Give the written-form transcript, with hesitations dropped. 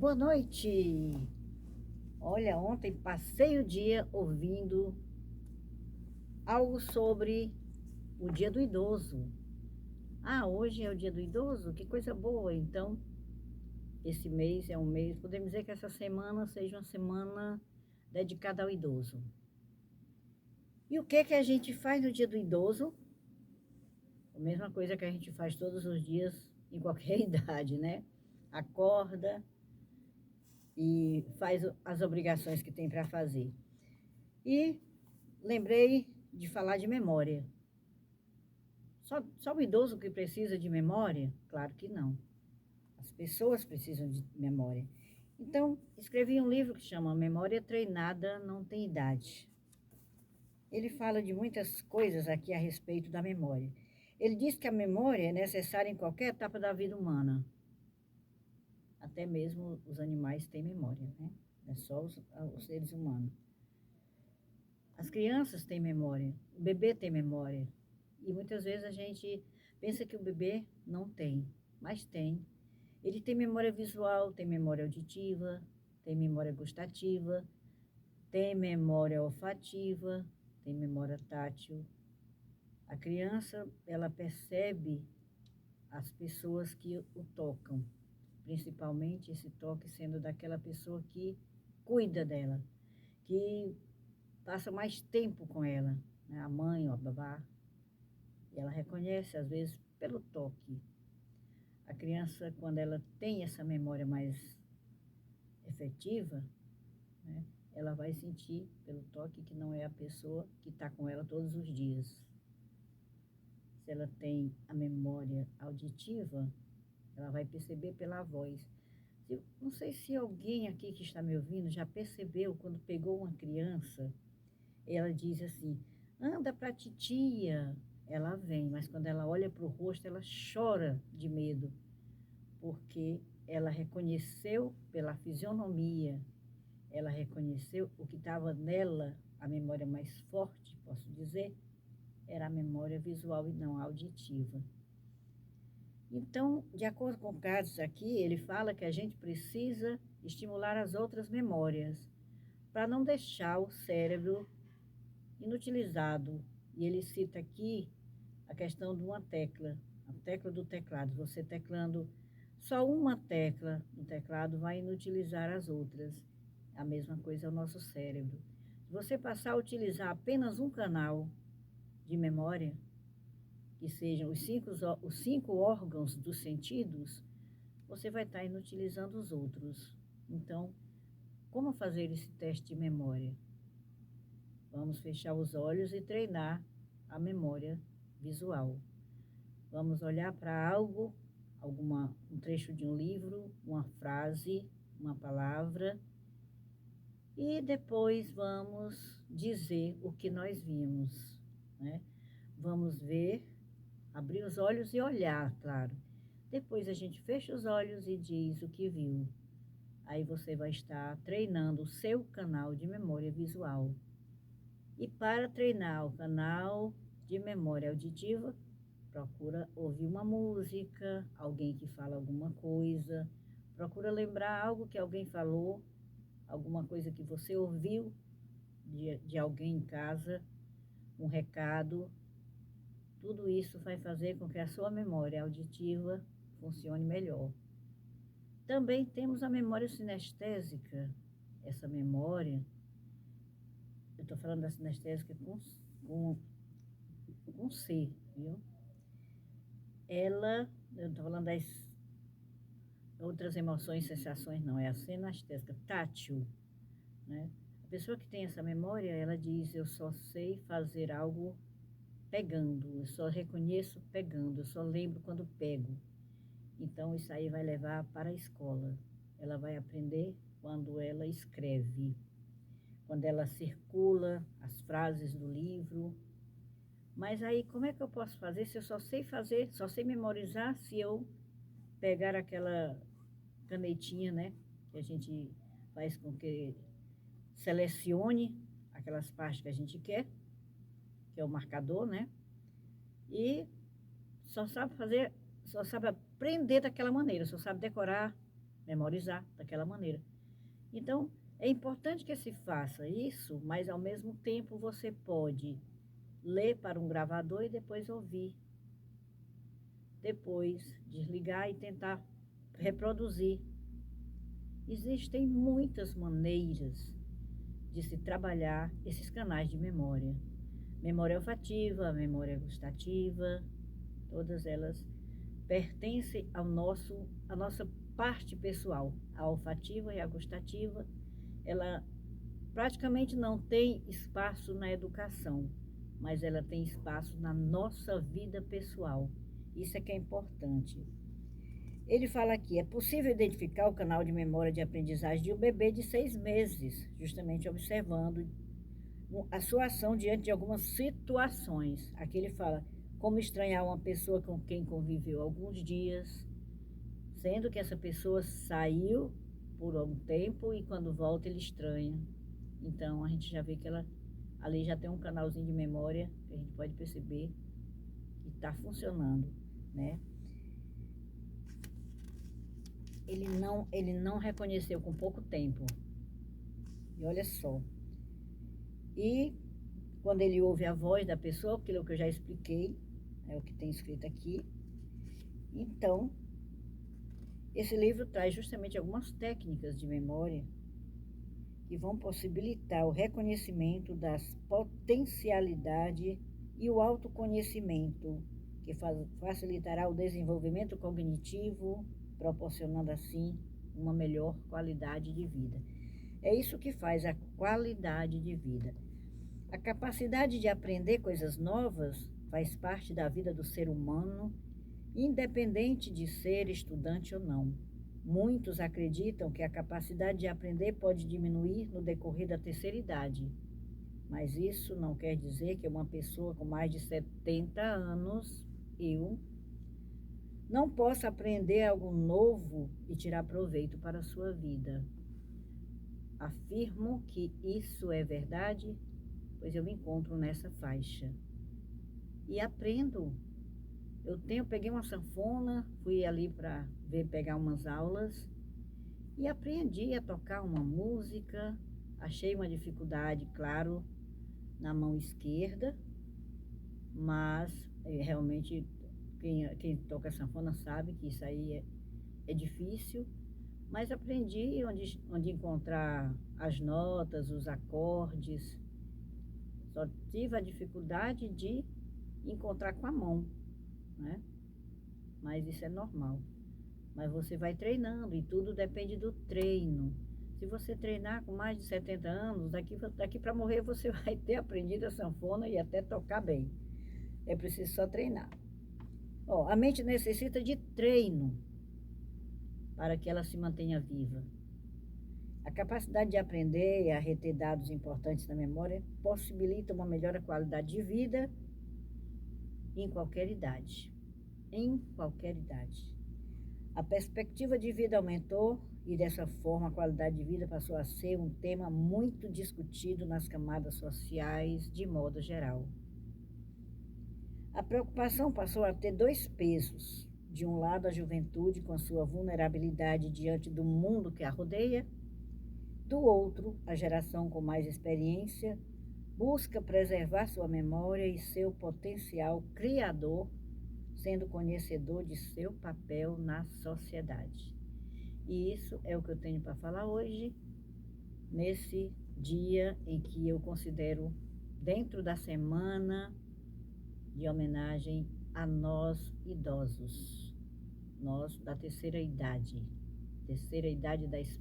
Boa noite! Olha, ontem passei o dia ouvindo algo sobre o Dia do Idoso. Ah, hoje é o Dia do Idoso? Que coisa boa! Então, esse mês é um mês, podemos dizer que essa semana seja uma semana dedicada ao idoso. E o que que a gente faz no Dia do Idoso? A mesma coisa que a gente faz todos os dias, em qualquer idade, né? Acorda e faz as obrigações que tem para fazer. E lembrei de falar de memória. Só o idoso que precisa de memória? Claro que não. As pessoas precisam de memória. Então, escrevi um livro que chama Memória Treinada Não Tem Idade. Ele fala de muitas coisas aqui a respeito da memória. Ele diz que a memória é necessária em qualquer etapa da vida humana. Até mesmo os animais têm memória, né? Não é só os seres humanos. As crianças têm memória, o bebê tem memória. E muitas vezes a gente pensa que o bebê não tem, mas tem. Ele tem memória visual, tem memória auditiva, tem memória gustativa, tem memória olfativa, tem memória tátil. A criança, ela percebe as pessoas que o tocam, principalmente esse toque sendo daquela pessoa que cuida dela, que passa mais tempo com ela, né? A mãe ou a babá. E ela reconhece, às vezes, pelo toque. A criança, quando ela tem essa memória mais efetiva, né, ela vai sentir pelo toque que não é a pessoa que está com ela todos os dias. Se ela tem a memória auditiva, ela vai perceber pela voz. Não sei se alguém aqui que está me ouvindo já percebeu quando pegou uma criança, ela diz assim, anda para a titia. Ela vem, mas quando ela olha para o rosto, ela chora de medo, porque ela reconheceu pela fisionomia, ela reconheceu o que estava nela, a memória mais forte, posso dizer, era a memória visual e não auditiva. Então, de acordo com o Carlos aqui, ele fala que a gente precisa estimular as outras memórias, para não deixar o cérebro inutilizado. E ele cita aqui a questão de uma tecla, a tecla do teclado. Você teclando só uma tecla do teclado vai inutilizar as outras. A mesma coisa é o nosso cérebro. Se você passar a utilizar apenas um canal de memória, que sejam os cinco órgãos dos sentidos, você vai estar inutilizando os outros. Então, como fazer esse teste de memória? Vamos fechar os olhos e treinar a memória visual. Vamos olhar para algo, um trecho de um livro, uma frase, uma palavra, e depois vamos dizer o que nós vimos, né? Vamos ver, abrir os olhos e olhar, claro. Depois a gente fecha os olhos e diz o que viu. Aí você vai estar treinando o seu canal de memória visual. E para treinar o canal de memória auditiva, procura ouvir uma música, alguém que fala alguma coisa, procura lembrar algo que alguém falou, alguma coisa que você ouviu de alguém em casa, um recado. Tudo isso vai fazer com que a sua memória auditiva funcione melhor. Também temos a memória sinestésica. Essa memória, eu estou falando da sinestésica com C, viu? Eu estou falando das outras emoções, sensações, não, é a sinestésica, tátil, né? A pessoa que tem essa memória, ela diz, eu só sei fazer algo pegando, eu só reconheço pegando, eu só lembro quando pego. Então, isso aí vai levar para a escola. Ela vai aprender quando ela escreve, quando ela circula as frases do livro. Mas aí, como é que eu posso fazer se eu só sei memorizar se eu pegar aquela canetinha, né? Que a gente faz com que selecione aquelas partes que a gente quer, que é o marcador, né? E só sabe aprender daquela maneira, só sabe decorar, memorizar daquela maneira. Então, é importante que se faça isso, mas ao mesmo tempo você pode ler para um gravador e depois ouvir. Depois desligar e tentar reproduzir. Existem muitas maneiras de se trabalhar esses canais de memória. Memória olfativa, memória gustativa, todas elas pertencem à nossa parte pessoal. A olfativa e a gustativa, ela praticamente não tem espaço na educação, mas ela tem espaço na nossa vida pessoal. Isso é que é importante. Ele fala aqui, é possível identificar o canal de memória de aprendizagem de um bebê de 6 meses, justamente observando a sua ação diante de algumas situações. Aqui ele fala, como estranhar uma pessoa com quem conviveu alguns dias, sendo que essa pessoa saiu por algum tempo e quando volta ele estranha. Então a gente já vê que ela ali já tem um canalzinho de memória que a gente pode perceber que está funcionando, né? Ele não reconheceu com pouco tempo. E olha só. E quando ele ouve a voz da pessoa, aquilo que eu já expliquei, é o que tem escrito aqui. Então, esse livro traz justamente algumas técnicas de memória que vão possibilitar o reconhecimento das potencialidades e o autoconhecimento, que facilitará o desenvolvimento cognitivo, proporcionando assim uma melhor qualidade de vida. É isso que faz a qualidade de vida. A capacidade de aprender coisas novas faz parte da vida do ser humano, independente de ser estudante ou não. Muitos acreditam que a capacidade de aprender pode diminuir no decorrer da terceira idade, mas isso não quer dizer que uma pessoa com mais de 70 anos, não possa aprender algo novo e tirar proveito para a sua vida. Afirmo que isso é verdade, pois eu me encontro nessa faixa. E aprendo. Peguei uma sanfona, fui ali para pegar umas aulas e aprendi a tocar uma música. Achei uma dificuldade, claro, na mão esquerda, mas realmente quem toca sanfona sabe que isso aí é difícil, mas aprendi onde encontrar as notas, os acordes. Só tive a dificuldade de encontrar com a mão, né? Mas isso é normal. Mas você vai treinando e tudo depende do treino. Se você treinar com mais de 70 anos, daqui para morrer você vai ter aprendido a sanfona e até tocar bem. É preciso só treinar. A mente necessita de treino para que ela se mantenha viva. A capacidade de aprender e a reter dados importantes na memória possibilita uma melhor qualidade de vida em qualquer idade. Em qualquer idade. A perspectiva de vida aumentou e dessa forma a qualidade de vida passou a ser um tema muito discutido nas camadas sociais de modo geral. A preocupação passou a ter 2 pesos. De um lado, a juventude com sua vulnerabilidade diante do mundo que a rodeia. Do outro, a geração com mais experiência busca preservar sua memória e seu potencial criador, sendo conhecedor de seu papel na sociedade. E isso é o que eu tenho para falar hoje, nesse dia em que eu considero dentro da semana de homenagem a nós idosos, nós da terceira idade da esperança.